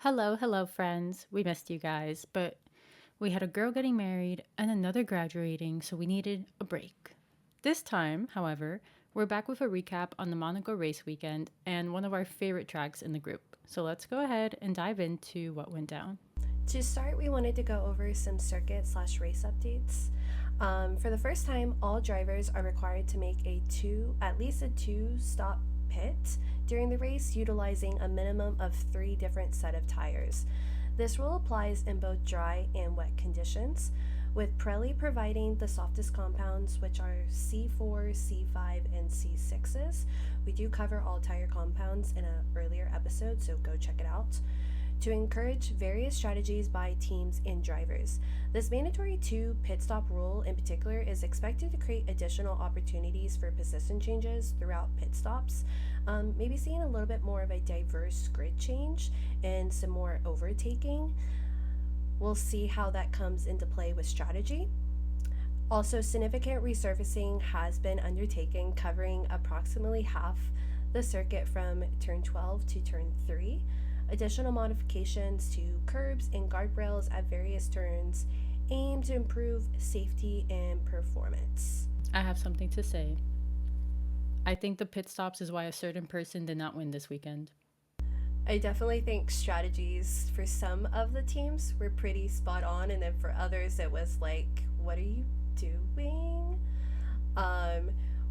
Hello, hello, friends. We missed you guys, but we had a girl getting married and another graduating, so we needed a break. This time, however, we're back with a recap on the Monaco race weekend and one of our favorite tracks in the group. So let's go ahead and dive into what went down. To start, we wanted to go over some circuit/race updates. For the first time, all drivers are required to make at least a two-stop pit during the race, utilizing a minimum of 3 different set of tires. This rule applies in both dry and wet conditions, with Pirelli providing the softest compounds, which are C4, C5, and C6s. We do cover all tire compounds in an earlier episode, so go check it out to encourage various strategies by teams and drivers. This mandatory 2 pit stop rule in particular is expected to create additional opportunities for position changes throughout pit stops, maybe seeing a little bit more of a diverse grid change and some more overtaking. We'll see how that comes into play with strategy. Also, significant resurfacing has been undertaken, covering approximately half the circuit from turn 12 to turn 3. Additional modifications to curbs and guardrails at various turns aim to improve safety and performance. I have something to say. I think the pit stops is why a certain person did not win this weekend. I definitely think strategies for some of the teams were pretty spot on, and then for others, it was like, what are you doing?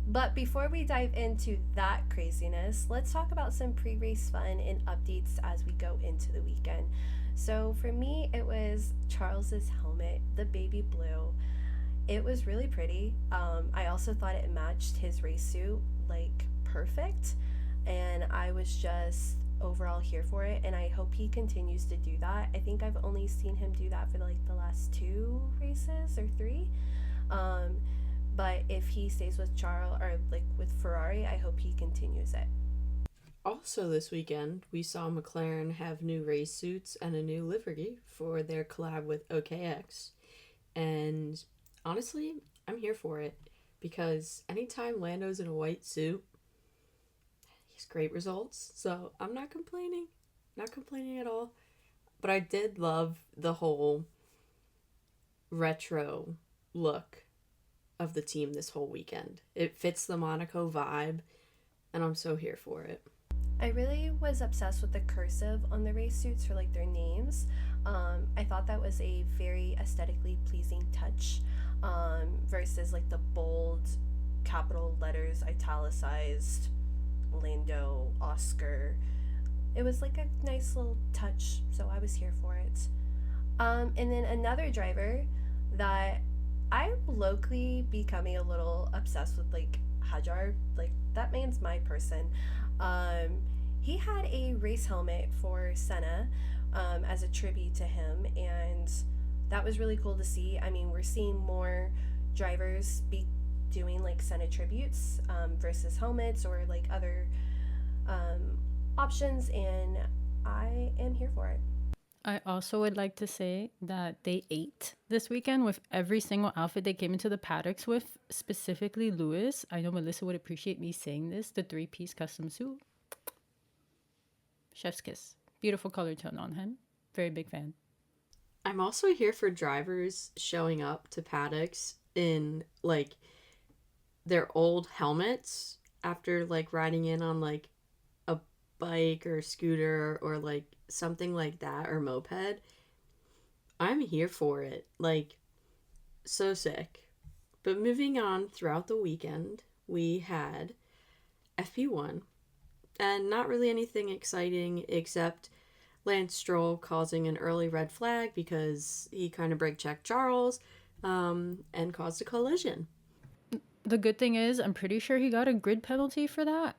But before we dive into that craziness, let's talk about some pre race fun and updates as we go into the weekend. So for me, it was Charles's helmet, the baby blue. It was really pretty. I also thought it matched his race suit like perfect, and I was just overall here for it, and I hope he continues to do that. I think I've only seen him do that for like the last 2 races or 3. But if he stays with Charles or like with Ferrari, I hope he continues it. Also, this weekend, we saw McLaren have new race suits and a new livery for their collab with OKX. And honestly, I'm here for it because anytime Lando's in a white suit, he's great results. So I'm not complaining. Not complaining at all. But I did love the whole retro look of the team this whole weekend. It fits the Monaco vibe, and I'm so here for it. I really was obsessed with the cursive on the race suits for like their names. I thought that was a very aesthetically pleasing touch, versus like the bold capital letters italicized Lando, Oscar. It was like a nice little touch, so I was here for it. And then another driver that I'm locally becoming a little obsessed with, like Hadjar. Like that man's my person. He had a race helmet for Senna, as a tribute to him, and that was really cool to see. I mean, we're seeing more drivers be doing like Senna tributes, versus helmets or like other options, and I am here for it. I also would like to say that they ate this weekend with every single outfit they came into the paddocks with, specifically Lewis. I know Melissa would appreciate me saying this, the 3-piece custom suit. Chef's kiss. Beautiful color tone on him. Very big fan. I'm also here for drivers showing up to paddocks in like their old helmets after like riding in on like a bike or scooter or like something like that or moped. I'm here for it. Like, so sick. But moving on throughout the weekend, we had FP1 and not really anything exciting except Lance Stroll causing an early red flag because he kind of brake checked Charles, and caused a collision. The good thing is, I'm pretty sure he got a grid penalty for that.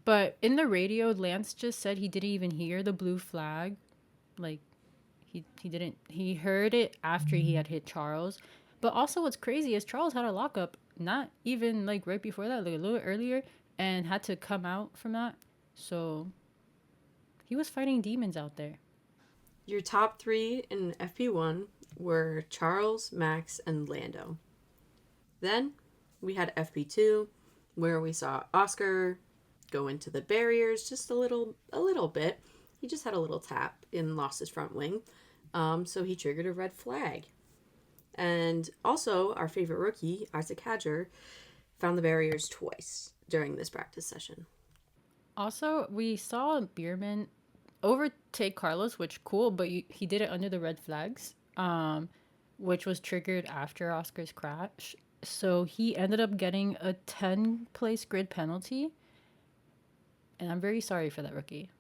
But in the radio, Lance just said he didn't even hear the blue flag. Like, he didn't. He heard it after he had hit Charles. But also, what's crazy is Charles had a lockup, not even like right before that, like a little earlier, and had to come out from that. So he was fighting demons out there. Your top 3 in FP1 were Charles, Max, and Lando. Then we had FP2, where we saw Oscar go into the barriers just a little bit, He just had a little tap and lost his front wing. So he triggered a red flag. And also, our favorite rookie, Isaac Hadjar, found the barriers twice during this practice session. Also, we saw Bierman overtake Carlos, which cool, but he did it under the red flags, which was triggered after Oscar's crash. So he ended up getting a 10-place grid penalty, and I'm very sorry for that rookie.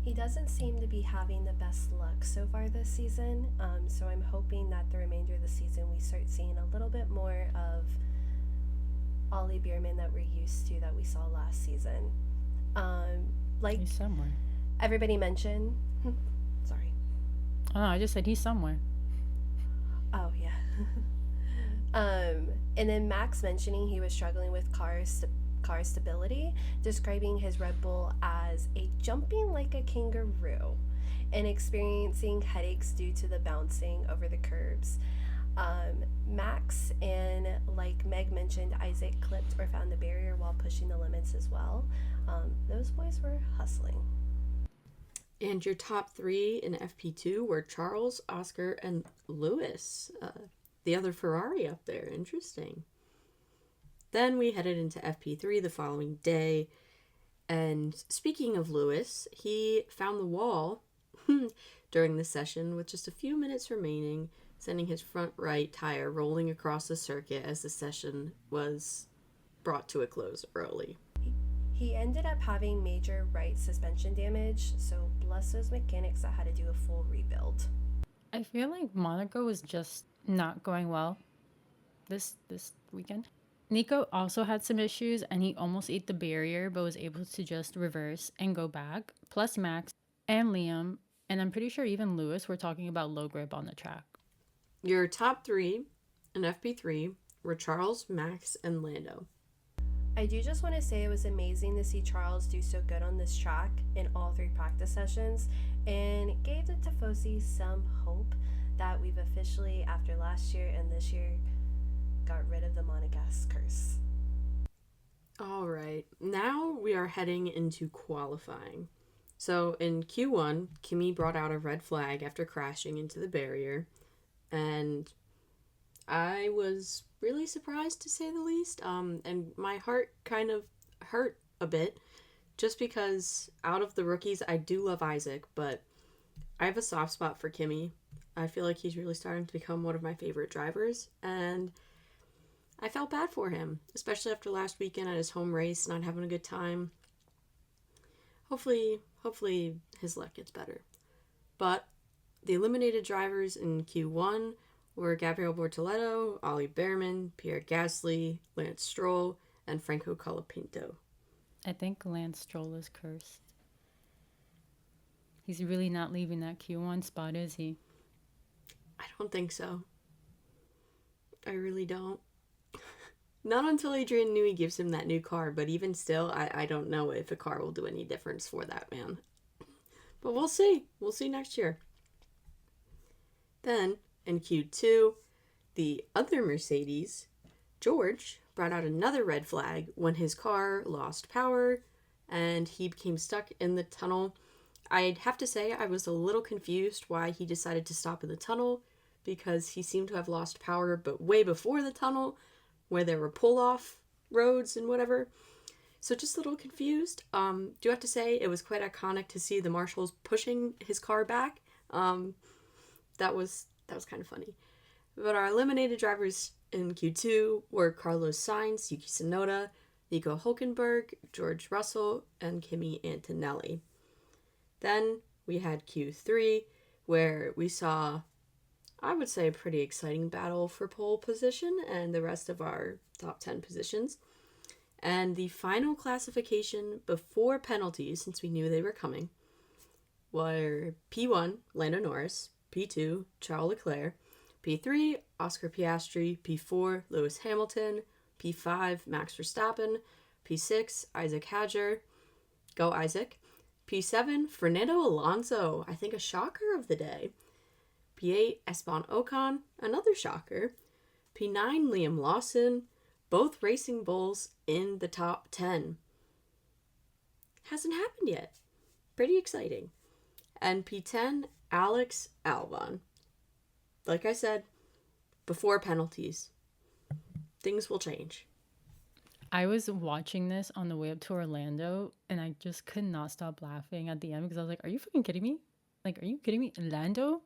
He doesn't seem to be having the best luck so far this season, so I'm hoping that the remainder of the season we start seeing a little bit more of Ollie Bierman that we're used to, that we saw last season. Like He's somewhere. everybody mentioned, sorry. Oh, I just said he's somewhere. Oh, yeah. And then Max mentioning he was struggling with car stability, describing his Red Bull as a jumping like a kangaroo and experiencing headaches due to the bouncing over the curbs. Max and, like Meg mentioned, Isaac clipped or found the barrier while pushing the limits as well. Those boys were hustling. And your top three in FP2 were Charles, Oscar, and Lewis. The other Ferrari up there. Interesting. Then we headed into FP3 the following day. And speaking of Lewis, he found the wall during the session with just a few minutes remaining, sending his front right tire rolling across the circuit as the session was brought to a close early. He ended up having major right suspension damage, so bless those mechanics that had to do a full rebuild. I feel like Monaco was just not going well this weekend. Nico also had some issues, and he almost ate the barrier, but was able to just reverse and go back. Plus Max and Liam, and I'm pretty sure even Lewis were talking about low grip on the track. Your top three in FP3 were Charles, Max, and Lando. I do just want to say it was amazing to see Charles do so good on this track in all three practice sessions, and it gave the Tifosi some hope that we've officially, after last year and this year, got rid of the Monegasque curse. All right, now we are heading into qualifying. So in Q1, Kimi brought out a red flag after crashing into the barrier, and I was really surprised, to say the least, and my heart kind of hurt a bit, just because out of the rookies, I do love Isaac, but I have a soft spot for Kimi. I feel like he's really starting to become one of my favorite drivers, and I felt bad for him, especially after last weekend at his home race, not having a good time. Hopefully his luck gets better. But the eliminated drivers in Q1 were Gabriel Bortoleto, Ollie Behrman, Pierre Gasly, Lance Stroll, and Franco Colapinto. I think Lance Stroll is cursed. He's really not leaving that Q1 spot, is he? I don't think so. I really don't. Not until Adrian Newey gives him that new car, but even still, I don't know if a car will do any difference for that man. But we'll see. We'll see next year. Then, in Q2, the other Mercedes, George, brought out another red flag when his car lost power and he became stuck in the tunnel. I'd have to say I was a little confused why he decided to stop in the tunnel, because he seemed to have lost power, but way before the tunnel, where there were pull-off roads and whatever. So just a little confused. Do have to say it was quite iconic to see the marshals pushing his car back. That was kind of funny. But our eliminated drivers in Q2 were Carlos Sainz, Yuki Tsunoda, Nico Hülkenberg, George Russell, and Kimi Antonelli. Then we had Q3, where we saw, I would say, a pretty exciting battle for pole position and the rest of our top 10 positions. And the final classification before penalties, since we knew they were coming, were P1, Lando Norris, P2, Charles Leclerc, P3, Oscar Piastri, P4, Lewis Hamilton, P5, Max Verstappen, P6, Isaac Hadjar, go Isaac, P7, Fernando Alonso, I think a shocker of the day, P8, Esteban Ocon, another shocker, P9, Liam Lawson, both Racing Bulls in the top 10. Hasn't happened yet. Pretty exciting. and P10, Alex Albon. Like I said, before penalties, things will change. I was watching this on the way up to Orlando, and I just could not stop laughing at the end because I was like, are you fucking kidding me? Like, are you kidding me? Lando?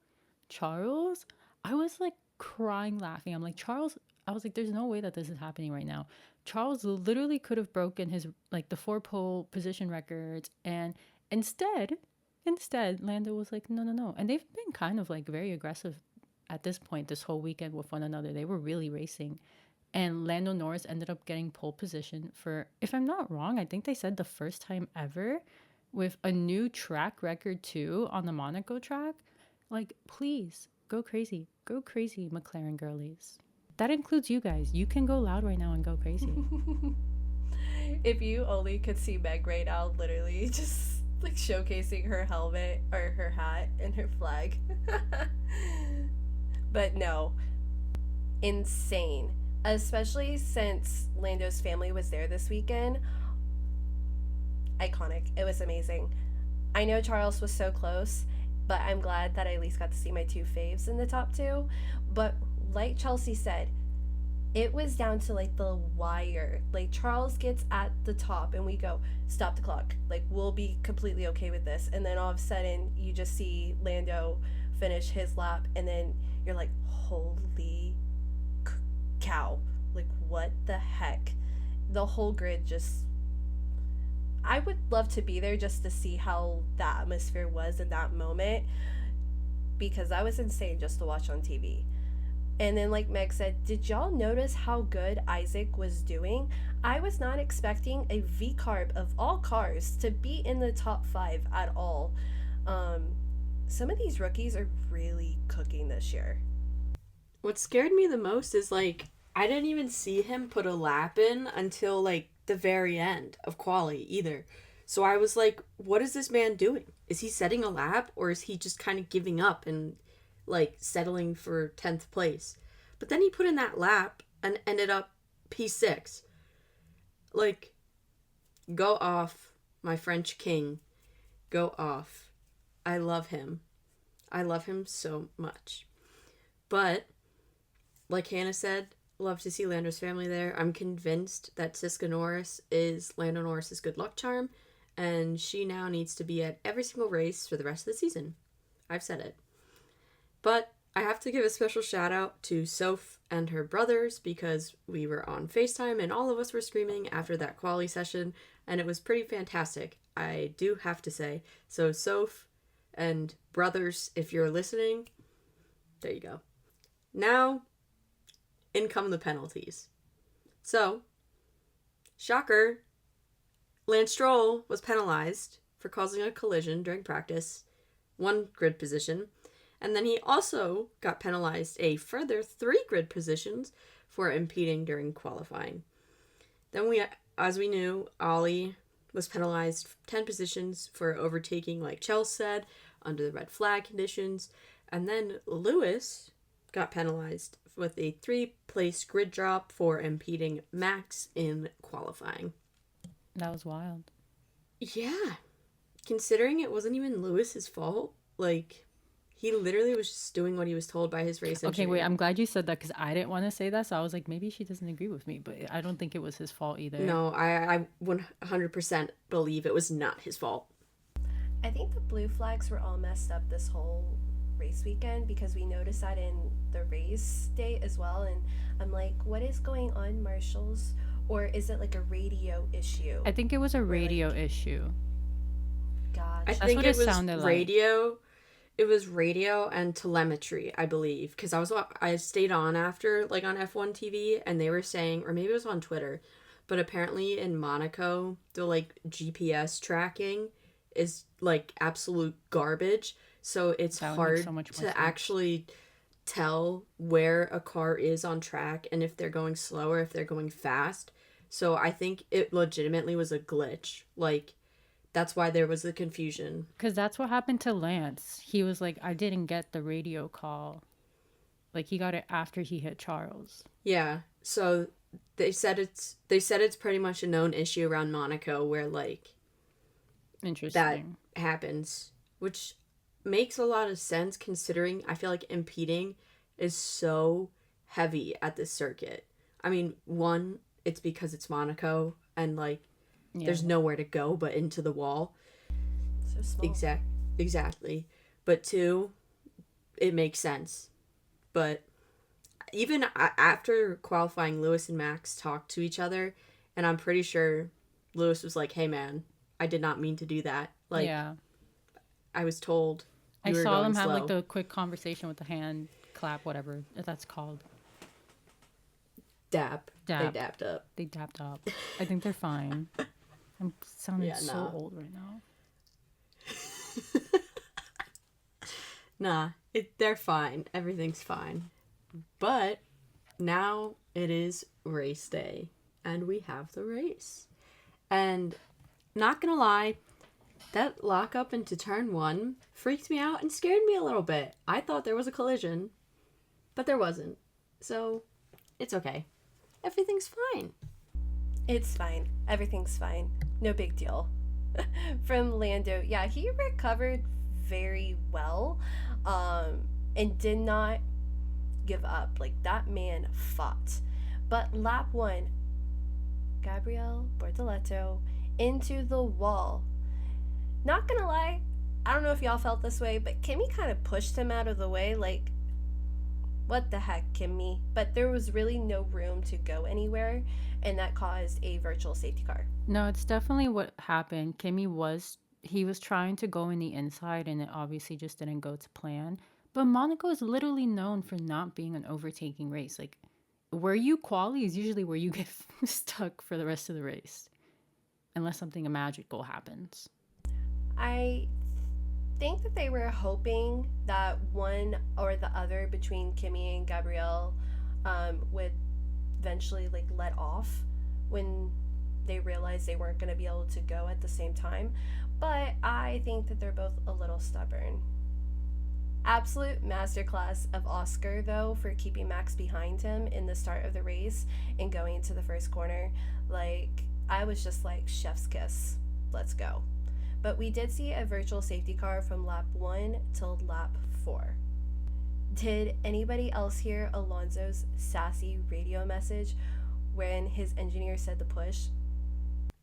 Charles? I was like crying laughing. I'm like, Charles, I was like, there's no way that this is happening right now. Charles literally could have broken his, like, the 4 pole position records, and instead, Lando was like, no, no, no. And they've been kind of like very aggressive at this point this whole weekend with one another. They were really racing. And Lando Norris ended up getting pole position for, if I'm not wrong, I think they said the first time ever, with a new track record too on the Monaco track. Like, please, go crazy. Go crazy, McLaren girlies. That includes you guys. You can go loud right now and go crazy. If you only could see Meg right now, literally just like showcasing her helmet or her hat and her flag. But no, insane. Especially since Lando's family was there this weekend. Iconic. It was amazing. I know Charles was so close, but I'm glad that I at least got to see my 2 faves in the top 2. But like Chelsea said, it was down to like the wire. Like, Charles gets at the top and we go, stop the clock. Like, we'll be completely okay with this. And then all of a sudden you just see Lando finish his lap, and then you're like, holy cow. Like, what the heck? The whole grid just, I would love to be there just to see how the atmosphere was in that moment, because that was insane just to watch on TV. And then, like Meg said, did y'all notice how good Isaac was doing? I was not expecting a V-carb of all cars to be in the top 5 at all. Some of these rookies are really cooking this year. What scared me the most is, like, I didn't even see him put a lap in until, like, the very end of quali either. So I was like, what is this man doing? Is he setting a lap, or is he just kind of giving up and, like, settling for 10th place? But then he put in that lap and ended up P6. Like, go off, my French king. Go off. I love him. I love him so much. But, like Hanna said, love to see Lando's family there. I'm convinced that Siska Norris is Lando Norris's good luck charm, and she now needs to be at every single race for the rest of the season. I've said it. But I have to give a special shout out to Soph and her brothers, because we were on FaceTime and all of us were screaming after that quali session, and it was pretty fantastic, I do have to say. So Soph and brothers, if you're listening, there you go. Now, in come the penalties. So, shocker, Lance Stroll was penalized for causing a collision during practice, 1 grid position, and then he also got penalized a further 3 grid positions for impeding during qualifying. Then as we knew, Ollie was penalized 10 positions for overtaking, like Chelsea said, under the red flag conditions, and then Lewis got penalized with a 3-place grid drop for impeding Max in qualifying. That was wild. Yeah. Considering it wasn't even Lewis's fault, like, he literally was just doing what he was told by his race engineer. Okay, wait, I'm glad you said that, because I didn't want to say that, so I was like, maybe she doesn't agree with me, but I don't think it was his fault either. No, I 100% believe it was not his fault. I think the blue flags were all messed up this whole race weekend, because we noticed that in the race day as well, and I'm like, what is going on, marshals? Or is it like a radio issue? I think it was a radio issue. Gotcha. I think it was radio. It was radio and telemetry, I believe, because I stayed on after, like, on F1 TV, and they were saying, or maybe it was on Twitter, but apparently in Monaco, the, like, GPS tracking is, like, absolute garbage, so it's hard to actually tell where a car is on track and if they're going slow or if they're going fast. So I think it legitimately was a glitch. Like, that's why there was the confusion. Because that's what happened to Lance. He was like, I didn't get the radio call. Like, he got it after he hit Charles. Yeah. So they said it's pretty much a known issue around Monaco where, like, interesting, that happens, which makes a lot of sense considering I feel like impeding is so heavy at this circuit. I mean, one, it's because it's Monaco and like there's nowhere to go but into the wall. So small. Exactly. But two, it makes sense. But even after qualifying, Lewis and Max talked to each other, and I'm pretty sure Lewis was like, "Hey, man, I did not mean to do that. Like, Yeah. I was told I you were saw them going have slow." like the quick conversation with the hand clap, whatever that's called. Dap. Dap. They dapped up. They dapped up. I think they're fine. I'm sounding so old right now. Nah, they're fine. Everything's fine. But now it is race day, and we have the race. And not gonna lie, that lock up into turn 1 freaked me out and scared me a little bit. I thought there was a collision, but there wasn't. So it's okay. Everything's fine. It's fine. Everything's fine. No big deal. From Lando, yeah, he recovered very well, and did not give up. Like, that man fought. But lap 1, Gabriel Bortoleto into the wall. Not gonna lie, I don't know if y'all felt this way, but Kimmy kind of pushed him out of the way. Like, what the heck, Kimmy? But there was really no room to go anywhere, and that caused a virtual safety car. No, it's definitely what happened. He was trying to go in the inside, and it obviously just didn't go to plan. But Monaco is literally known for not being an overtaking race. Like, where you quali is usually where you get stuck for the rest of the race, unless something magical happens. I think that they were hoping that one or the other between Kimmy and Gabrielle would eventually like let off when they realized they weren't going to be able to go at the same time. But I think that they're both a little stubborn. Absolute masterclass of Oscar, though, for keeping Max behind him in the start of the race and going into the first corner. Like, I was just like, chef's kiss. Let's go. But we did see a virtual safety car from lap 1 till lap 4. Did anybody else hear Alonso's sassy radio message when his engineer said to push?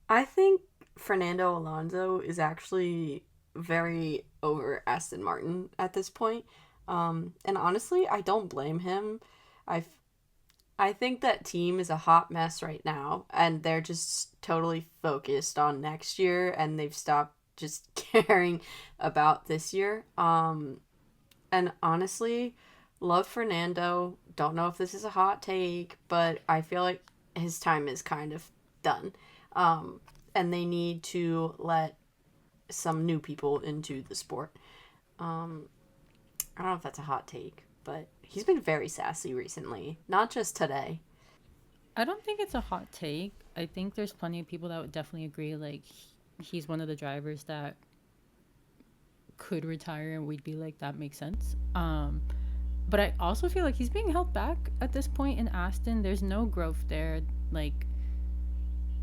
I think Fernando Alonso is actually very over Aston Martin at this point. And honestly, I don't blame him. I think that team is a hot mess right now, and they're just totally focused on next year, and they've stopped just caring about this year. And honestly, love Fernando. Don't know if this is a hot take, but I feel like his time is kind of done. And they need to let some new people into the sport. I don't know if that's a hot take, but he's been very sassy recently, not just today. I don't think it's a hot take. I think there's plenty of people that would definitely agree. Like, he's one of the drivers that could retire, and we'd be like, that makes sense. But I also feel like he's being held back at this point in Aston. There's no growth there. Like,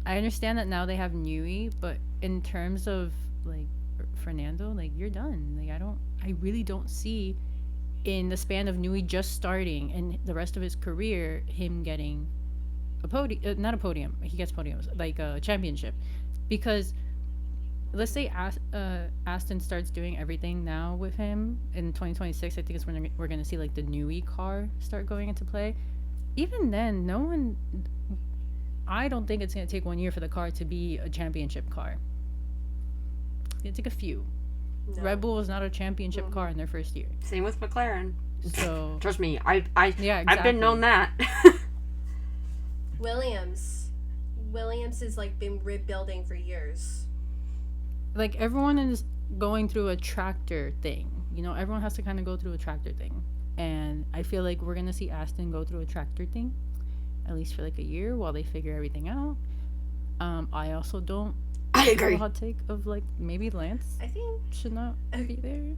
I understand that now they have Newey, but in terms of like Fernando, like, you're done. Like, I really don't see in the span of Newey just starting and the rest of his career him getting a podium, not a podium. He gets podiums, like a championship, because let's say Aston starts doing everything now with him in 2026. I think is when we're going to see like the Newey car start going into play. Even then, I don't think it's going to take 1 year for the car to be a championship car. It took a few. No. Red Bull was not a championship car in their first year. Same with McLaren. So trust me, yeah, exactly. I've been known that. Williams has like been rebuilding for years. Like, everyone is going through a tractor thing. You know, everyone has to kind of go through a tractor thing. And I feel like we're going to see Aston go through a tractor thing, at least for like a year while they figure everything out. I also don't agree. Have a hot take of like maybe Lance I think should not be there.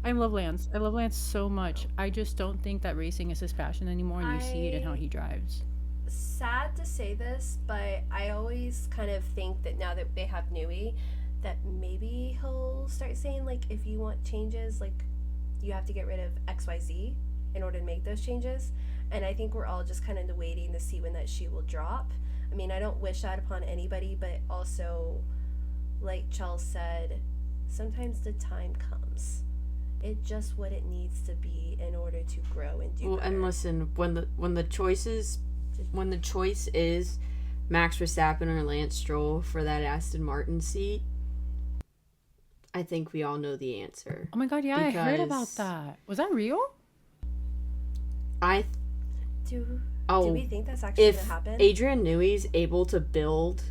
I love Lance. I love Lance so much. I just don't think that racing is his passion anymore, and you see it in how he drives. Sad to say this, but I always kind of think that now that they have Newey, that maybe he'll start saying, like, if you want changes, like, you have to get rid of XYZ in order to make those changes. And I think we're all just kind of waiting to see when that shoe will drop. I mean, I don't wish that upon anybody, but also, like Charles said, sometimes the time comes. It's just what it needs to be in order to grow and do better. And listen, when the choice is Max Verstappen or Lance Stroll for that Aston Martin seat, I think we all know the answer. Oh my god, yeah, I heard about that. Was that real? Do we think that's actually gonna happen? If Adrian Newey's able to build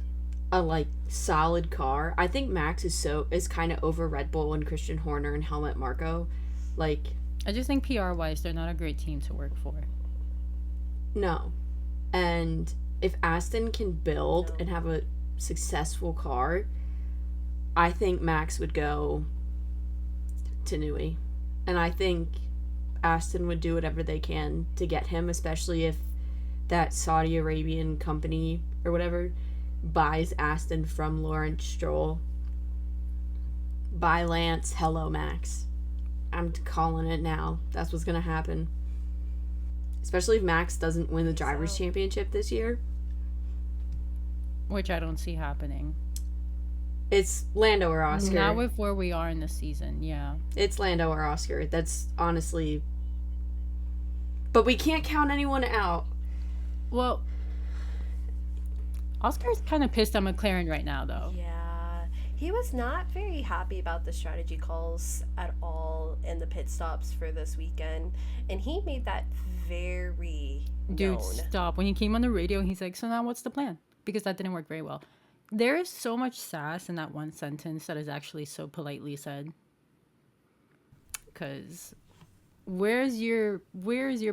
a like solid car, I think Max is kind of over Red Bull and Christian Horner and Helmut Marko. Like, I just think PR wise, they're not a great team to work for. No. And if Aston can build and have a successful car, I think Max would go to Newey. And I think Aston would do whatever they can to get him, especially if that Saudi Arabian company or whatever buys Aston from Lawrence Stroll. Buy Lance, hello Max. I'm calling it now. That's what's going to happen. Especially if Max doesn't win the Drivers' Championship this year. Which I don't see happening. It's Lando or Oscar. Not with where we are in the season, yeah. It's Lando or Oscar. That's honestly... But we can't count anyone out. Well, Oscar's kind of pissed at McLaren right now, though. Yeah. He was not very happy about the strategy calls at all in the pit stops for this weekend. And he made that very Dude, known. stop. When he came on the radio, he's like, so now what's the plan? Because that didn't work very well. There is so much sass in that one sentence that is actually so politely said. Because where's your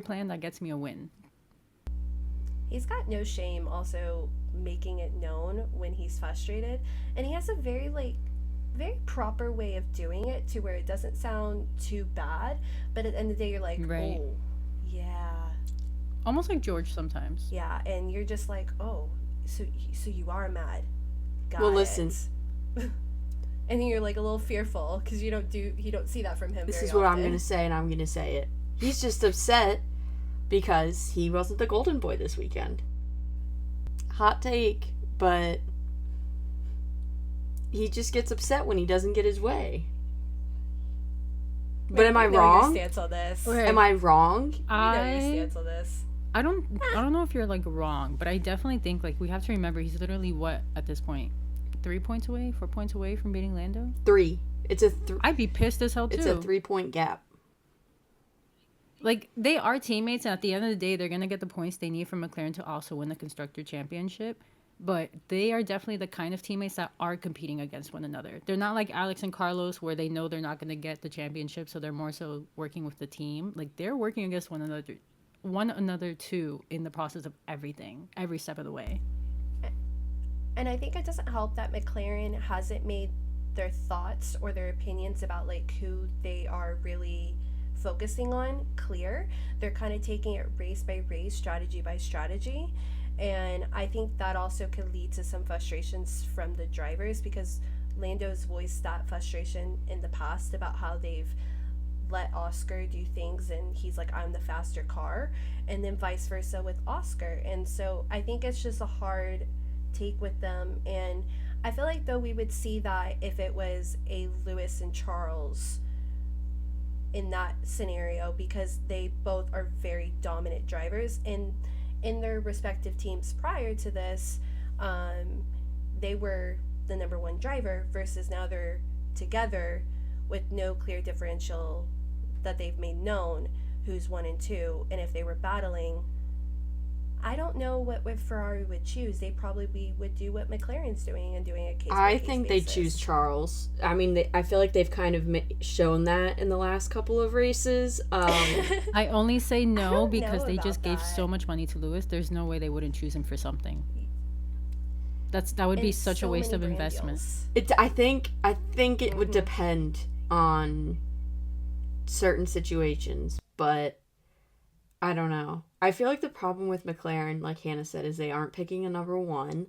plan that gets me a win? He's got no shame also making it known when he's frustrated. And he has a very proper way of doing it to where it doesn't sound too bad. But at the end of the day, you're like, right. Oh, yeah. Almost like George sometimes. Yeah, and you're just like, oh, so you are mad. Got well, it. Listen. And then you're like a little fearful because you don't see that from him. This very is what often. I'm going to say, and I'm going to say it. He's just upset because he wasn't the golden boy this weekend. Hot take, but he just gets upset when he doesn't get his way. But am I wrong? Your stance on this. Okay. Am I wrong? You know your stance on this. I don't know if you're like wrong, but I definitely think like we have to remember he's literally what at this point, 4 points away from beating Lando. 3. It's a. I'd be pissed as hell too. It's a 3-point gap. Like they are teammates, and at the end of the day, they're gonna get the points they need from McLaren to also win the constructor championship. But they are definitely the kind of teammates that are competing against one another. They're not like Alex and Carlos where they know they're not gonna get the championship, so they're more so working with the team. Like they're working against one another too in the process of everything, every step of the way. And I think it doesn't help that McLaren hasn't made their thoughts or their opinions about like who they are really focusing on clear. They're kind of taking it race by race, strategy by strategy. And I think that also could lead to some frustrations from the drivers because Lando's voiced that frustration in the past about how they've let Oscar do things and he's like, I'm the faster car, and then vice versa with Oscar. And so I think it's just a hard take with them. And I feel like though we would see that if it was a Lewis and Charles in that scenario because they both are very dominant drivers and in their respective teams prior to this, they were the number one driver versus now they're together with no clear differential that they've made known who's 1 and 2. And if they were battling, I don't know what Ferrari would choose. They probably would do what McLaren's doing and doing a case by case I think basis. they choose Charles. I mean, I feel like they've kind of shown that in the last couple of races. I only say no because they about just gave that. so much money to Lewis. There's no way they wouldn't choose him for something. That would be And such a so waste many of brand investment. deals. I think it would depend on certain situations, but I don't know. I feel like the problem with McLaren, like Hannah said, is they aren't picking a number one,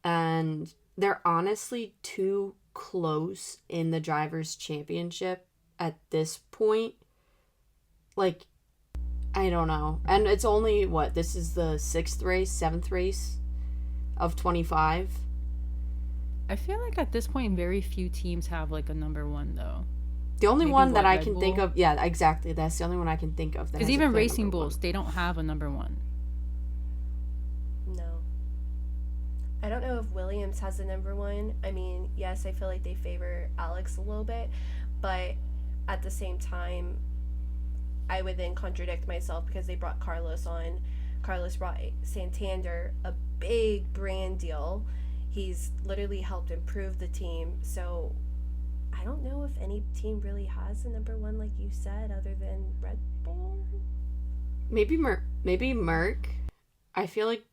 and they're honestly too close in the Drivers' Championship at this point. Like, I don't know. And it's only, this is the 7th race of 25? I feel like at this point, very few teams have, like, a number one, though. The only Maybe one that I Red can Bull? think of, yeah, exactly. That's the only one I can think of. Because even Racing Bulls, they don't have a number one. No. I don't know if Williams has a number one. I mean, yes, I feel like they favor Alex a little bit, but at the same time, I would then contradict myself because they brought Carlos on. Carlos brought Santander, a big brand deal. He's literally helped improve the team. So I don't know if any team really has a number one, like you said, other than Red Bull. Maybe Merc. I feel like.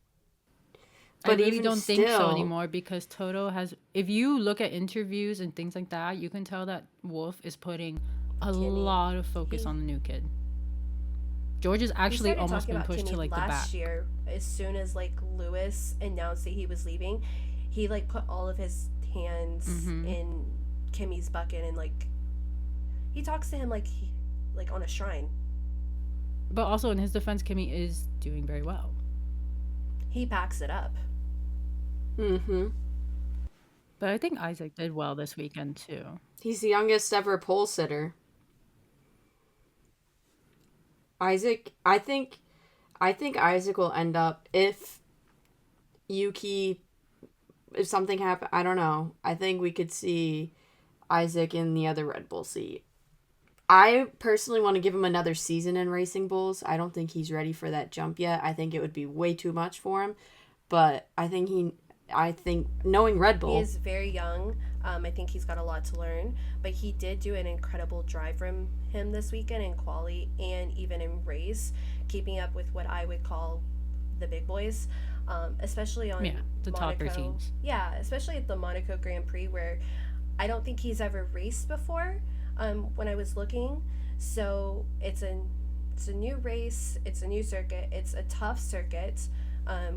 But I really don't think so anymore because Toto has. If you look at interviews and things like that, you can tell that Wolf is putting a lot of focus on the new kid. George has actually almost been pushed to like the back. Last year, as soon as like Lewis announced that he was leaving, he like put all of his hands in Kimmy's bucket and like he talks to him like on a shrine. But also in his defense, Kimmy is doing very well. He backs it up. But I think Isaac did well this weekend too. He's the youngest ever pole sitter. Isaac, I think Isaac will end up if something happens, I don't know. I think we could see Isaac in the other Red Bull seat. I personally want to give him another season in Racing Bulls. I don't think he's ready for that jump yet. I think it would be way too much for him. But I think knowing Red Bull, he is very young. I think he's got a lot to learn, but he did do an incredible drive from him this weekend in quali and even in race, keeping up with what I would call the big boys, especially on the Monaco, topper teams. Yeah, especially at the Monaco Grand Prix, where I don't think he's ever raced before. When I was looking, so it's a new race, it's a new circuit, it's a tough circuit.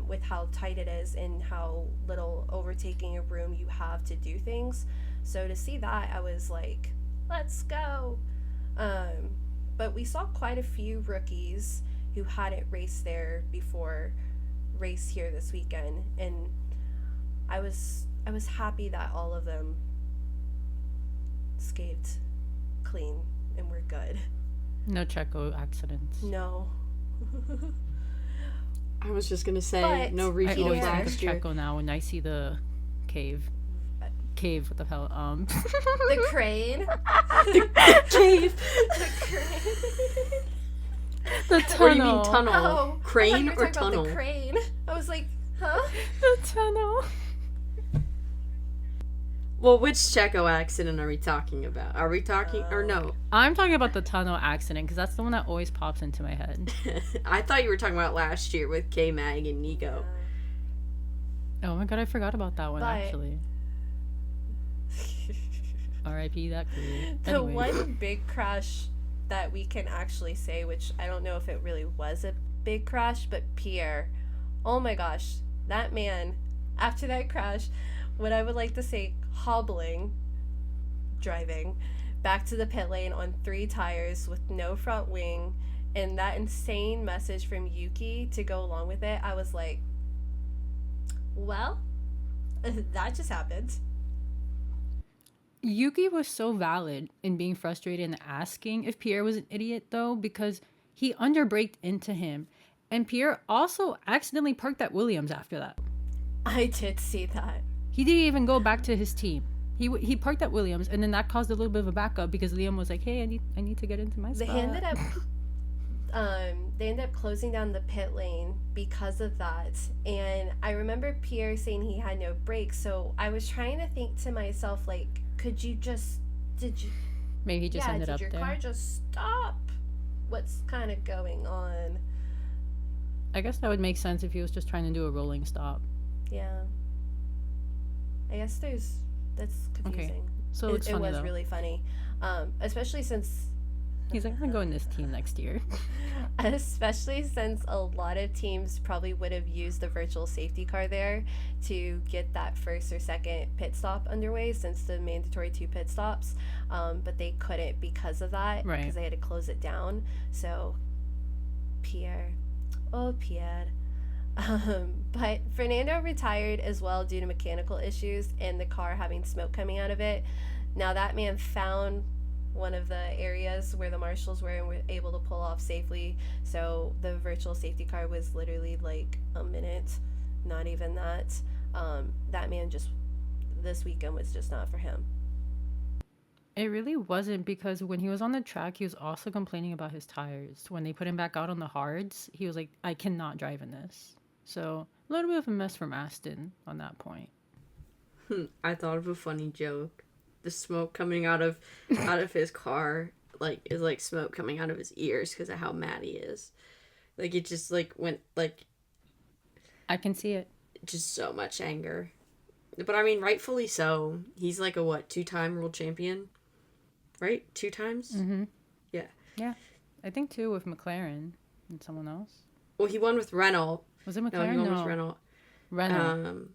With how tight it is and how little overtaking of room you have to do things. So to see that, I was like, let's go. But we saw quite a few rookies who hadn't raced there before race here this weekend. And I was happy that all of them escaped clean and were good. No Checo accidents. No. I was just gonna say no repeat of last year. Checo now when I see the cave. What the hell? The crane. The cave. The crane. The tunnel. What do you mean tunnel? Oh, crane I thought you were or talking tunnel? about the crane. I was like, huh? The tunnel. Well, which Checo accident are we talking about? Are we talking or no? I'm talking about the tunnel accident because that's the one that always pops into my head. I thought you were talking about last year with K-Mag and Nico. Oh my god, I forgot about that one But- actually. R.I.P. that crew. The Anyway. one big crash that we can actually say, which I don't know if it really was a big crash, but Pierre, oh my gosh, that man, after that crash, what I would like to say, driving back to the pit lane on 3 tires with no front wing, and that insane message from Yuki to go along with it, I was like, well, that just happened. Yuki was so valid in being frustrated and asking if Pierre was an idiot, though, because he underbraked into him. And Pierre also accidentally parked at Williams after that. I did see that. He didn't even go back to his team. He parked at Williams, and then that caused a little bit of a backup because Liam was like, "Hey, I need to get into my spot." They ended up closing down the pit lane because of that. And I remember Pierre saying he had no brakes, so I was trying to think to myself, like, Maybe he just ended up there. Did your car just stop? What's kind of going on? I guess that would make sense if he was just trying to do a rolling stop. Yeah. I guess that's confusing. So it's funny, it was though. really funny. Especially since He's like, I'm gonna go in this team next year. Especially since a lot of teams probably would have used the virtual safety car there to get that first or second pit stop underway, since the mandatory 2 pit stops, but they couldn't because of that, Right. because they had to close it down. So Pierre, oh Pierre. But Fernando retired as well due to mechanical issues and the car having smoke coming out of it. Now that man found one of the areas where the marshals were and were able to pull off safely. So the virtual safety car was literally like a minute, not even that. That man just, this weekend was just not for him. It really wasn't, because when he was on the track, he was also complaining about his tires. When they put him back out on the hards, he was like, I cannot drive in this. So a little bit of a mess from Aston on that point. I thought of a funny joke. The smoke coming out of his car, like, is like smoke coming out of his ears because of how mad he is. Like, it just like went like, I can see it. just so much anger. But I mean, rightfully so. He's like a what, 2-time world champion, right? 2 times. Mm-hmm. Yeah. Yeah, I think 2 with McLaren and someone else. Well, he won with Renault. Was it No, McLaren? he won No, with Renault. Renault.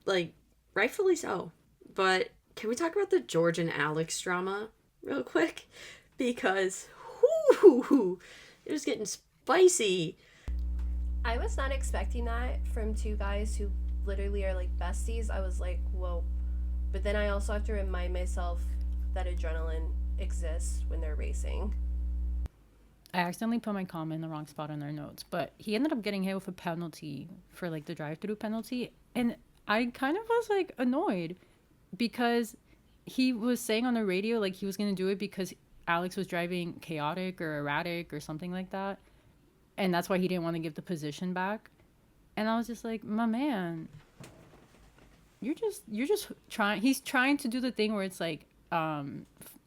Like, rightfully so. But can we talk about the George and Alex drama real quick? Because, whoo, it was getting spicy. I was not expecting that from 2 guys who literally are like besties. I was like, whoa. But then I also have to remind myself that adrenaline exists when they're racing. I accidentally put my comment in the wrong spot on their notes, but he ended up getting hit with a penalty for like the drive-through penalty, and I kind of was like annoyed because he was saying on the radio like he was gonna do it because Alex was driving chaotic or erratic or something like that, and that's why he didn't want to give the position back. And I was just like, my man, you're just trying. He's trying to do the thing where it's like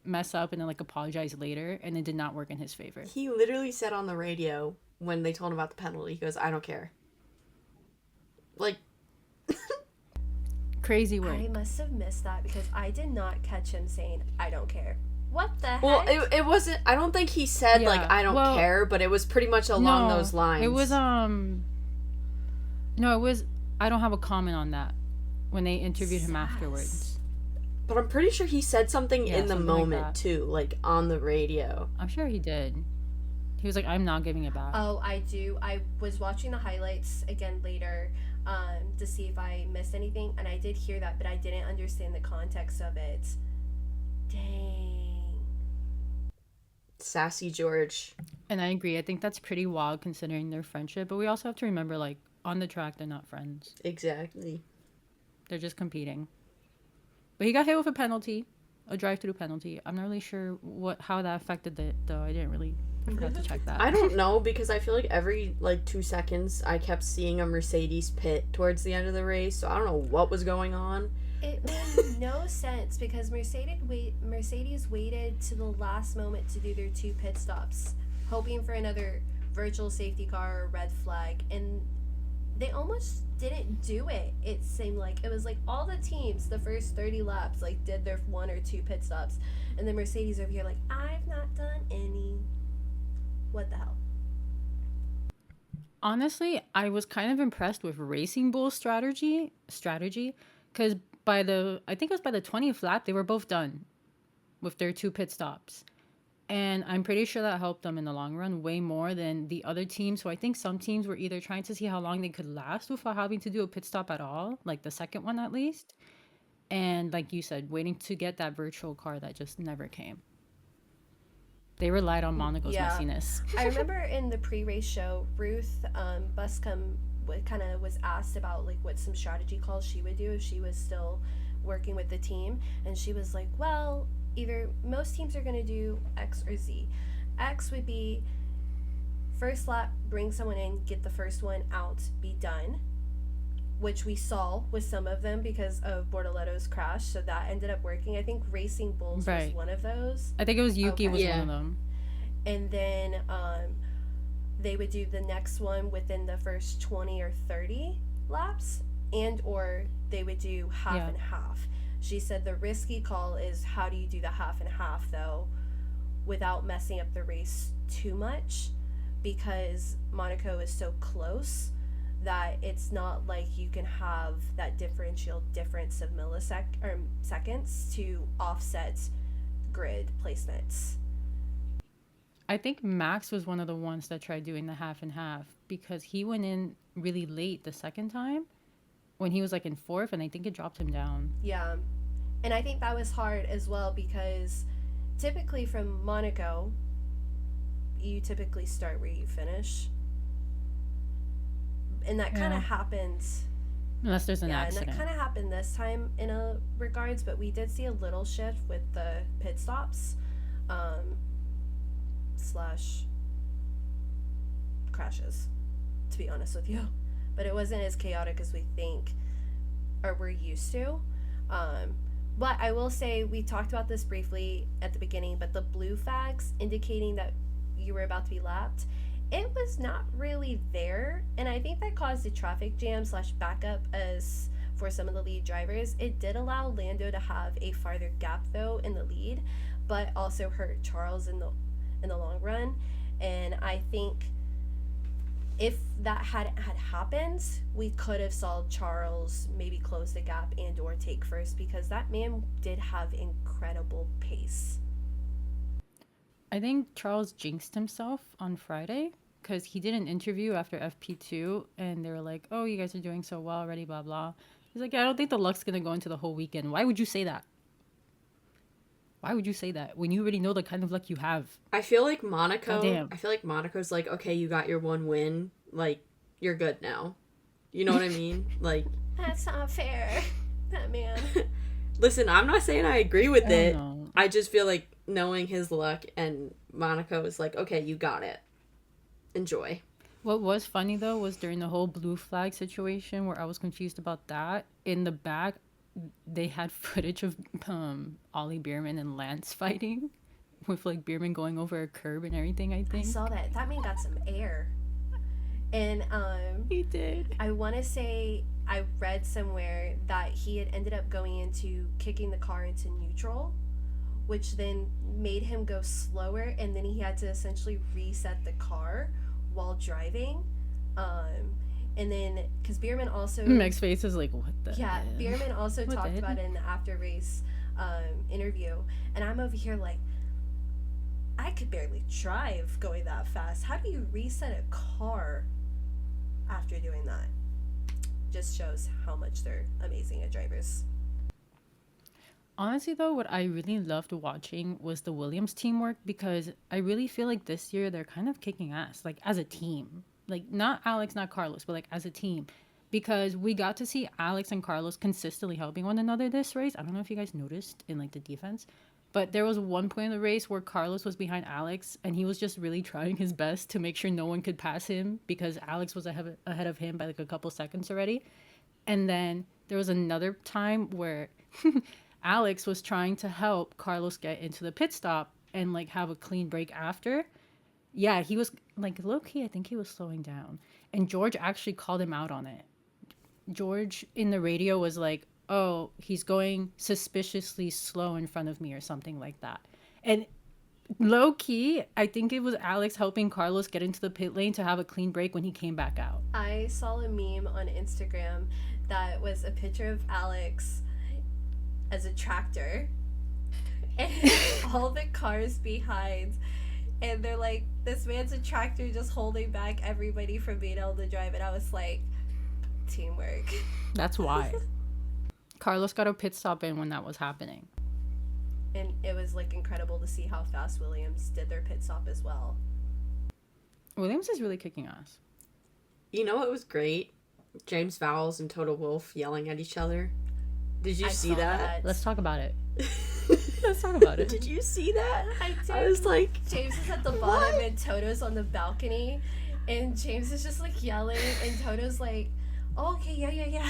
mess up and then like apologize later, and it did not work in his favor. He literally said on the radio when they told him about the penalty, he goes, I don't care. Like, Crazy work. I must have missed that because I did not catch him saying, I don't care. What the heck? well, it wasn't, I don't think he said, Yeah, like, I don't well, care, but it was pretty much along those lines. It was no, it was I don't have a comment on that when they interviewed him Sass. afterwards. But I'm pretty sure he said something Yeah, in the something like moment, that. too, like, on the radio. I'm sure he did. He was like, I'm not giving it back. Oh, I do. I was watching the highlights again later to see if I missed anything, and I did hear that, but I didn't understand the context of it. Dang. Sassy George. And I agree. I think that's pretty wild considering their friendship, but we also have to remember, like, on the track they're not friends. Exactly. They're just competing. But he got hit with a penalty, a drive-through penalty. I'm not really sure how that affected it, though. I didn't really forgot to check that. I don't know, because I feel like every, like, 2 seconds I kept seeing a Mercedes pit towards the end of the race, so I don't know what was going on. It made no sense because Mercedes waited to the last moment to do their 2 pit stops, hoping for another virtual safety car or red flag, and they almost didn't do it. It seemed like it was like all the teams the first 30 laps like did their 1 or 2 pit stops, and then Mercedes over here like, I've not done any. What the hell? Honestly, I was kind of impressed with Racing Bull's strategy, because I think it was by the 20th lap, they were both done with their 2 pit stops. And I'm pretty sure that helped them in the long run way more than the other teams. So I think some teams were either trying to see how long they could last without having to do a pit stop at all, like the second one at least. And like you said, waiting to get that virtual car that just never came. They relied on Monaco's messiness. I remember in the pre-race show, Ruth Buscombe was asked about like what some strategy calls she would do if she was still working with the team, and she was like, well, either most teams are going to do X or Z. X would be first lap, bring someone in, get the first one out, be done, which we saw with some of them because of Bortoletto's crash, so that ended up working. I think Racing Bulls was one of those. I think it was Yuki was Yeah. one of them. And then they would do the next one within the first 20 or 30 laps, and or they would do half and half. She said the risky call is how do you do the half and half though without messing up the race too much, because Monaco is so close that it's not like you can have that differential difference of seconds to offset grid placements. I think Max was one of the ones that tried doing the half and half because he went in really late the second time when he was like in fourth, and I think it dropped him down. Yeah. And I think that was hard as well because typically from Monaco, you typically start where you finish. And that kind of happens. Unless there's an accident. And that kind of happened this time in a regards, but we did see a little shift with the pit stops slash crashes, to be honest with you. But it wasn't as chaotic as we think or we're used to. But I will say, we talked about this briefly at the beginning, but the blue flags indicating that you were about to be lapped, it was not really there, and I think that caused a traffic jam slash backup as for some of the lead drivers. It did allow Lando to have a farther gap though in the lead, but also hurt Charles in the long run. And I think if that had happened, we could have saw Charles maybe close the gap and or take first, because that man did have incredible pace. I think Charles jinxed himself on Friday because he did an interview after FP2 and they were like, oh, you guys are doing so well already, blah, blah. He's like, yeah, I don't think the luck's going to go into the whole weekend. Why would you say that? Why would you say that when you already know the kind of luck you have? I feel like Monaco's like, okay, you got your one win. Like, you're good now. You know what I mean? Like, that's not fair. That man. Listen, I'm not saying I agree with it. Know. I just feel like knowing his luck, and Monaco is like, okay, you got it. Enjoy. What was funny though was during the whole blue flag situation where I was confused about that. In the back, they had footage of Ollie Bierman and Lance fighting, with like Bierman going over a curb and everything. I think I saw that. That man got some air, and he did. I want to say I read somewhere that he had ended up going into kicking the car into neutral, which then made him go slower, and then he had to essentially reset the car while driving. And then, because Bierman also... Meg's face is like, what the Yeah, hell? Bierman also What talked the about it in the after-race interview, and I'm over here like, I could barely drive going that fast. How do you reset a car after doing that? Just shows how much they're amazing at drivers. Honestly, though, what I really loved watching was the Williams teamwork, because I really feel like this year they're kind of kicking ass, like as a team. Like, not Alex, not Carlos, but like as a team. Because we got to see Alex and Carlos consistently helping one another this race. I don't know if you guys noticed in like the defense, but there was one point in the race where Carlos was behind Alex and he was just really trying his best to make sure no one could pass him because Alex was ahead of him by like a couple seconds already. And then there was another time where Alex was trying to help Carlos get into the pit stop and like have a clean break after. Yeah, he was like low-key, I think he was slowing down. And George actually called him out on it. George in the radio was like, oh, he's going suspiciously slow in front of me or something like that. And low-key, I think it was Alex helping Carlos get into the pit lane to have a clean break when he came back out. I saw a meme on Instagram that was a picture of Alex as a tractor and all the cars behind, and they're like, this man's a tractor just holding back everybody from being able to drive. And I was like, teamwork. That's why. Carlos got a pit stop in when that was happening. And it was like incredible to see how fast Williams did their pit stop as well. Williams is really kicking ass. You know what was great? James Vowles and Toto Wolff yelling at each other. Did you see that? Let's talk about it. Let's talk about it. Did you see that? I did. I was like, James is at the bottom and Toto's on the balcony, and James is just like yelling, and Toto's like, oh, okay, yeah.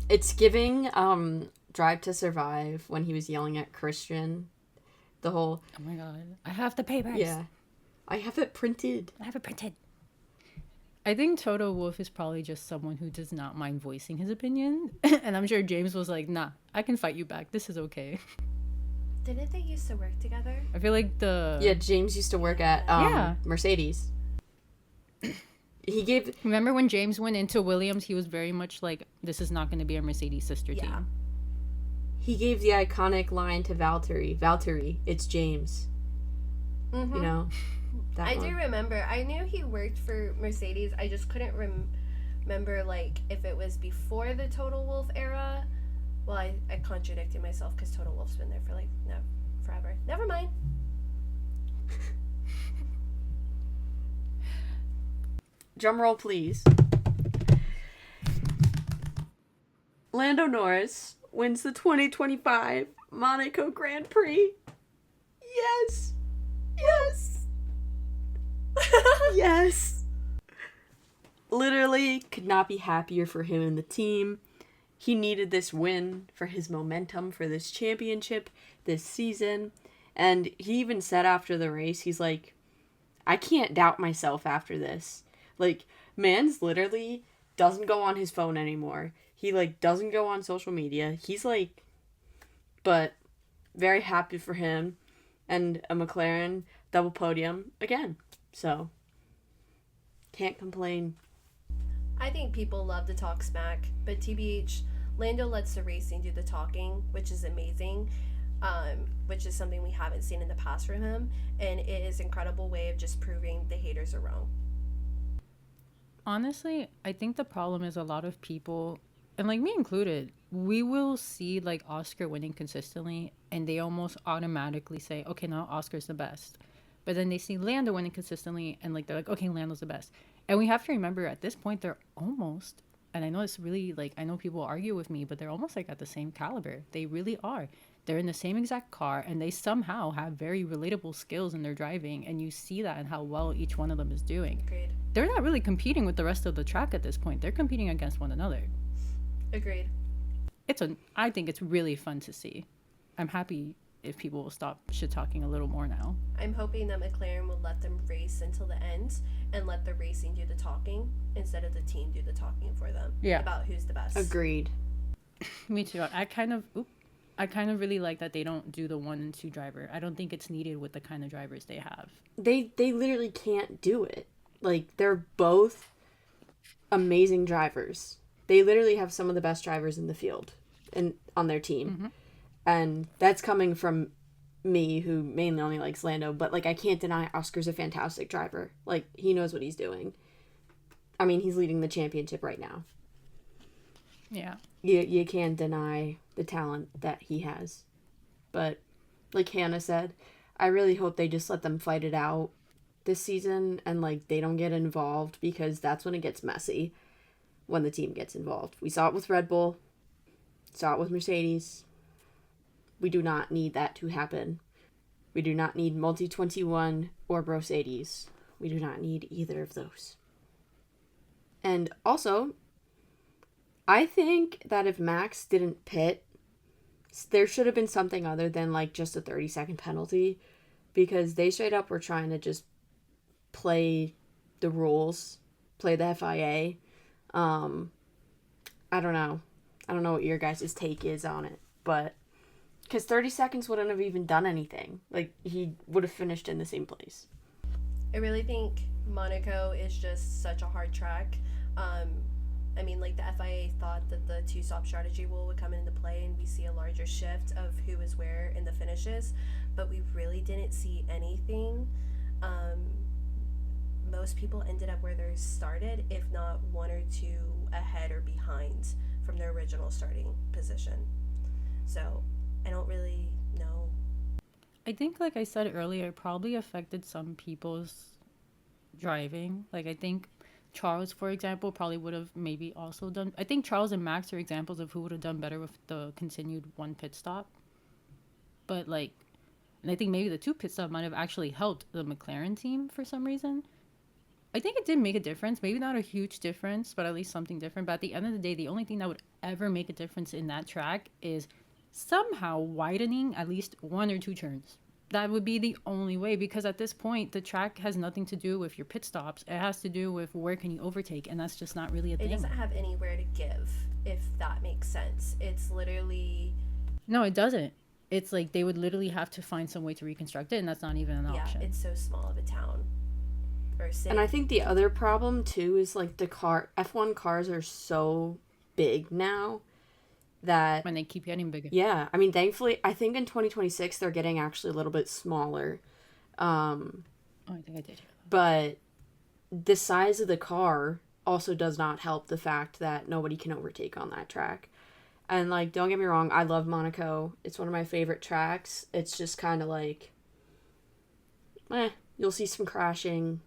It's giving Drive to Survive when he was yelling at Christian. The whole, oh my god, I have the papers. Yeah, I have it printed. I think Toto Wolff is probably just someone who does not mind voicing his opinion. And I'm sure James was like, nah, I can fight you back. This is okay. Didn't they used to work together? I feel like Yeah, James used to work at Mercedes. He gave... Remember when James went into Williams, he was very much like, this is not going to be a Mercedes sister team. He gave the iconic line to Valtteri. Valtteri, it's James. Mm-hmm. You know? I do remember. I knew he worked for Mercedes. I just couldn't remember, like, if it was before the Total Wolff era. Well, I contradicted myself because Total Wolff's been there for, like, no, forever. Never mind. Drum roll, please. Lando Norris wins the 2025 Monaco Grand Prix. Yes! Yes! Yes! Literally could not be happier for him and the team. He needed this win for his momentum for this championship this season. And he even said after the race, he's like, I can't doubt myself after this. Like, man's literally doesn't go on his phone anymore. He, like, doesn't go on social media. He's, like, but very happy for him. And a McLaren double podium again. So, can't complain. I think people love to talk smack, but TBH, Lando lets the racing do the talking, which is amazing, which is something we haven't seen in the past from him, and it is an incredible way of just proving the haters are wrong. Honestly, I think the problem is a lot of people, and like me included, we will see like Oscar winning consistently, and they almost automatically say, okay, now Oscar's the best. But then they see Lando winning consistently, and like they're like, okay, Lando's the best. And we have to remember at this point they're almost, and I know it's really like, I know people argue with me, but they're almost like at the same caliber. They really are. They're in the same exact car, and they somehow have very relatable skills in their driving, and you see that in how well each one of them is doing. Agreed. They're not really competing with the rest of the track at this point. They're competing against one another. Agreed. I think it's really fun to see. I'm happy if people will stop shit talking a little more now. I'm hoping that McLaren will let them race until the end and let the racing do the talking instead of the team do the talking for them. Yeah. About who's the best. Agreed. Me too. I kind of really like that they don't do the 1 and 2 driver. I don't think it's needed with the kind of drivers they have. They literally can't do it. Like, they're both amazing drivers. They literally have some of the best drivers in the field and on their team. Mm-hmm. And that's coming from me, who mainly only likes Lando. But, like, I can't deny Oscar's a fantastic driver. Like, he knows what he's doing. I mean, he's leading the championship right now. Yeah. You can't deny the talent that he has. But, like Hanna said, I really hope they just let them fight it out this season and, like, they don't get involved, because that's when it gets messy, when the team gets involved. We saw it with Red Bull. Saw it with Mercedes. We do not need that to happen. We do not need Multi-21 or Mercedes. We do not need either of those. And also, I think that if Max didn't pit, there should have been something other than, like, just a 30-second penalty, because they straight up were trying to just play the rules, play the FIA. I don't know. I don't know what your guys' take is on it, but because 30 seconds wouldn't have even done anything. Like, he would have finished in the same place. I really think Monaco is just such a hard track. I mean, like, the FIA thought that the 2-stop strategy rule would come into play and we see a larger shift of who is where in the finishes, but we really didn't see anything. Most people ended up where they started, if not 1 or 2 ahead or behind from their original starting position. So I don't really know. I think, like I said earlier, it probably affected some people's driving. Like, I think Charles, for example, probably would have maybe also done... I think Charles and Max are examples of who would have done better with the continued 1 pit stop. But, like, and I think maybe the 2 pit stop might have actually helped the McLaren team for some reason. I think it did make a difference. Maybe not a huge difference, but at least something different. But at the end of the day, the only thing that would ever make a difference in that track is somehow widening at least 1 or 2 turns. That would be the only way, because at this point, the track has nothing to do with your pit stops. It has to do with where can you overtake, and that's just not really a thing. It doesn't have anywhere to give, if that makes sense. It's literally... No, it doesn't. it's like they would literally have to find some way to reconstruct it, and that's not even an Yeah, option. it's so small of a town or city. And I think the other problem too is like F1 cars are so big now that And they keep getting bigger. yeah, I mean thankfully I think in 2026 they're getting actually a little bit smaller. Oh, I think I did. But the size of the car also does not help the fact that nobody can overtake on that track. And, like, don't get me wrong, I love Monaco. It's one of my favorite tracks. It's just kind of like, you'll see some crashing.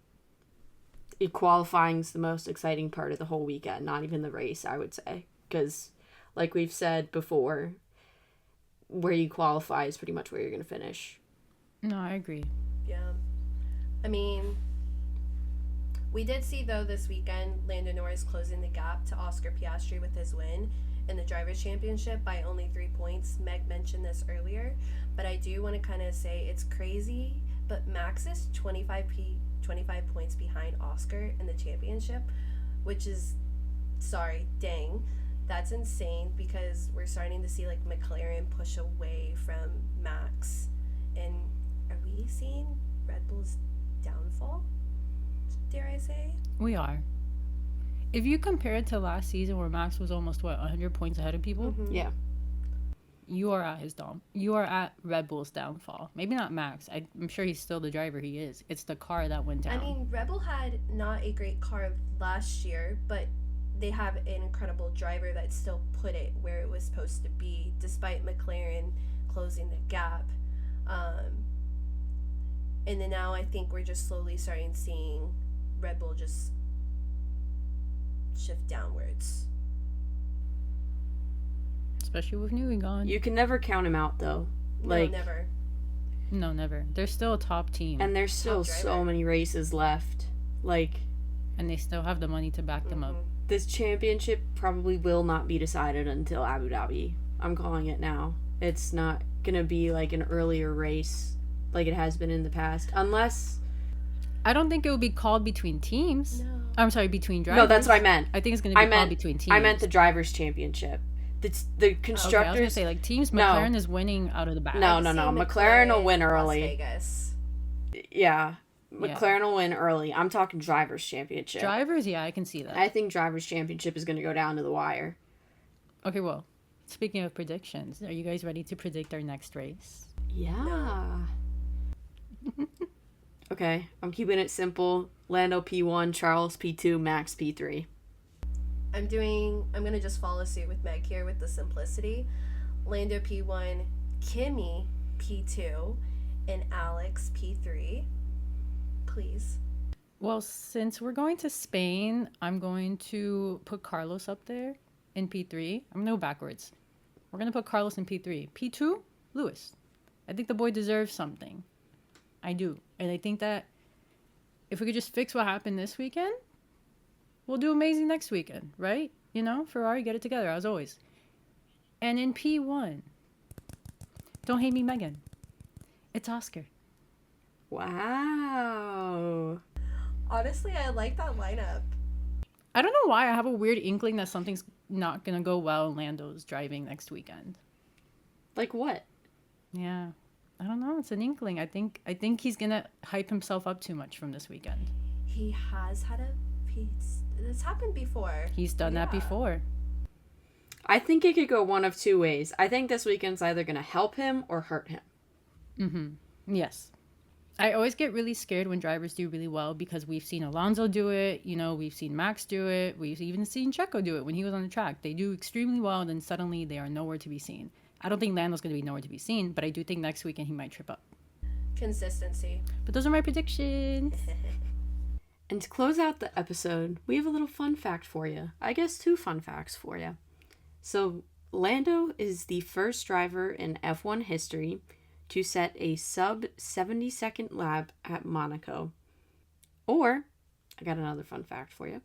Qualifying's the most exciting part of the whole weekend, not even the race, I would say. Because, like we've said before, where you qualify is pretty much where you're going to finish. No, I agree. Yeah. I mean, we did see, though, this weekend, Lando Norris closing the gap to Oscar Piastri with his win in the Drivers' Championship by only 3 points. Meg mentioned this earlier, but I do want to kind of say it's crazy, but Max is 25 points behind Oscar in the championship, which is, that's insane, because we're starting to see, like, McLaren push away from Max, and are we seeing Red Bull's downfall, dare I say? We are. If you compare it to last season where Max was almost 100 points ahead of people, Mm-hmm. Yeah. you are at you are at Red Bull's downfall. Maybe not Max. I'm sure he's still the driver he is. It's the car that went down. I mean, Red Bull had not a great car last year, but they have an incredible driver that still put it where it was supposed to be, despite McLaren closing the gap. And then now I think we're just slowly seeing Red Bull just shift downwards. Especially with Newey gone. You can never count him out, though. Like, No, never. No, never. They're still a top team. and there's still Top so driver. many races left. Like, And they still have the money to back them up. this championship probably will not be decided until Abu Dhabi. I'm calling it now. It's not going to be like an earlier race like it has been in the past. Unless... I don't think it will be called between teams. No. I'm sorry, between drivers. No, that's what I meant. I think it's going to be called between teams. I meant the Drivers' Championship. The Okay, I was constructors... going to say, like, teams, No. McLaren is winning out of the bag. No. I've seen McLaren will win Las early. Vegas. Yeah. McLaren will win early. I'm talking Drivers' Championship. Drivers, yeah, I can see that. I think Drivers' Championship is going to go down to the wire. Okay, well, speaking of predictions, are you guys ready to predict our next race? Yeah. Okay, I'm keeping it simple. Lando P1, Charles P2, Max P3. I'm gonna just follow suit with Meg here with the simplicity. Lando P1, Kimmy P2, and Alex P3. Please. Well, since we're going to Spain, I'm going to put Carlos up there in P3. I'm going to go backwards. We're going to put Carlos in P3. P2, Lewis. I think the boy deserves something. I do. And I think that if we could just fix what happened this weekend, we'll do amazing next weekend, right? You know, Ferrari, get it together, as always. And in P1, don't hate me, Megan. It's Oscar. Wow. Honestly, I like that lineup. I don't know why I have a weird inkling that something's not going to go well in Lando's driving next weekend. Like what? Yeah. I don't know. It's an inkling. I think he's going to hype himself up too much from this weekend. He has had this happened before. He's done that Yeah. before. I think it could go one of two ways. I think this weekend's either going to help him or hurt him. Mm-hmm. Yes. I always get really scared when drivers do really well because we've seen Alonso do it. You know, we've seen Max do it. We've even seen Checo do it when he was on the track. They do extremely well, and then suddenly they are nowhere to be seen. I don't think Lando's going to be nowhere to be seen, but I do think next weekend he might trip up. Consistency. But those are my predictions. And to close out the episode, we have a little fun fact for you. I guess 2 fun facts for you. So, Lando is the first driver in F1 history to set a sub 70-second lap at Monaco. Or, I got another fun fact for you.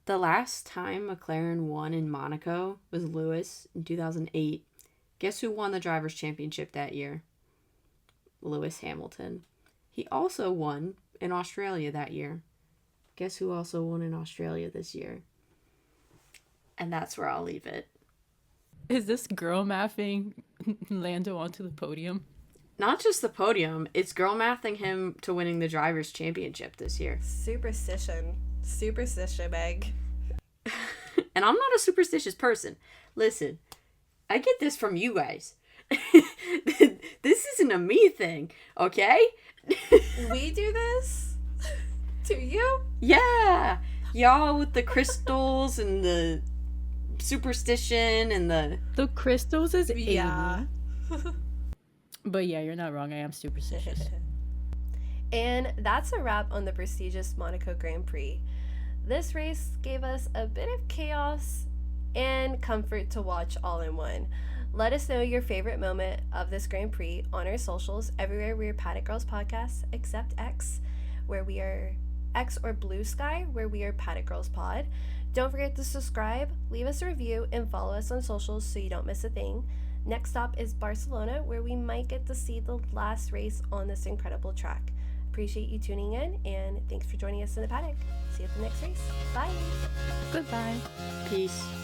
The last time McLaren won in Monaco was Lewis in 2008. Guess who won the Drivers' Championship that year? Lewis Hamilton. He also won in Australia that year. Guess who also won in Australia this year? And that's where I'll leave it. Is this girl mathing Lando onto the podium? Not just the podium, it's girl mathing him to winning the Drivers' Championship this year. Superstition, Meg. And I'm not a superstitious person. Listen, I get this from you guys. This isn't a me thing, okay? We do this to you? Yeah, y'all with the crystals and the superstition and the crystals is yeah. But yeah, you're not wrong. I am superstitious. And that's a wrap on the prestigious Monaco Grand Prix. This race gave us a bit of chaos and comfort to watch all in one. Let us know your favorite moment of this Grand Prix on our socials. Everywhere we are Paddock Girls Podcast, except X, where we are X, or Blue Sky, where we are Paddock Girls Pod. Don't forget to subscribe, leave us a review, and follow us on socials so you don't miss a thing. Next stop is Barcelona, where we might get to see the last race on this incredible track. Appreciate you tuning in, and thanks for joining us in the paddock. See you at the next race. Bye. Goodbye. peace.